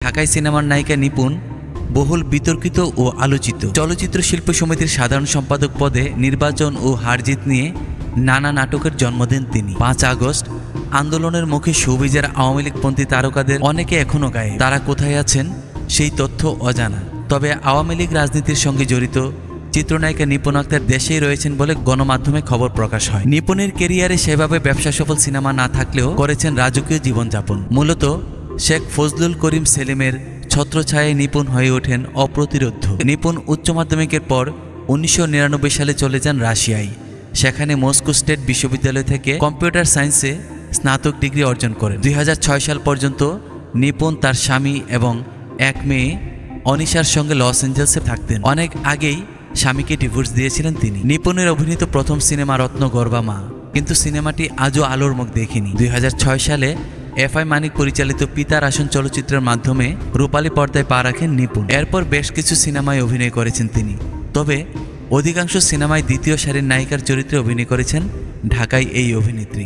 ঢাকায় সিনেমার নায়িকা নিপুণ বহুল বিতর্কিত ও আলোচিত। চলচ্চিত্র শিল্প সমিতির সাধারণ সম্পাদক পদে নির্বাচন ও হারজিত নিয়ে নানা নাটকের জন্ম দেন তিনি। 5 আগস্ট আন্দোলনের মুখে শোবিজের আওয়ামী লীগপন্থী তারকাদের অনেকে এখনও গায়ে। তারা কোথায় আছেন সেই তথ্য অজানা। তবে আওয়ামী লীগ রাজনীতির সঙ্গে জড়িত চিত্রনায়িকা নিপুণ আক্তার দেশেই রয়েছেন বলে গণমাধ্যমে খবর প্রকাশ হয়। নিপুণের ক্যারিয়ারে সেভাবে ব্যবসা সফল সিনেমা না থাকলেও করেছেন রাজকীয় জীবনযাপন। মূলত শেখ ফজলুল করিম সেলিমের ছত্রছায়ায় নিপুণ হয়ে ওঠেন অপ্রতিরোধ্য। নিপুণ উচ্চ মাধ্যমিকের পর 1999 সালে চলে যান রাশিয়ায়। সেখানে মস্কো স্টেট বিশ্ববিদ্যালয় থেকে কম্পিউটার সায়েন্সে স্নাতক ডিগ্রি অর্জন করেন। 2006 সাল পর্যন্ত নিপুণ তার স্বামী এবং এক মেয়ে অনিশার সঙ্গে লস অ্যাঞ্জেলসে থাকতেন। অনেক আগেই স্বামীকে ডিভোর্স দিয়েছিলেন তিনি। নিপুণের অভিনীত প্রথম সিনেমা রত্ন গর্বা মা, কিন্তু সিনেমাটি আজও আলোর মুখ দেখেনি। 2006 সালে এফআই মানিক পরিচালিত পিতার আসন চলচ্চিত্রের মাধ্যমে রূপালী পর্দায় পা রাখেন নিপুণ। এরপর বেশ কিছু সিনেমায় অভিনয় করেছেন তিনি। তবে অধিকাংশ সিনেমায় দ্বিতীয় সারির নায়িকার চরিত্রে অভিনয় করেছেন ঢাকায় এই অভিনেত্রী।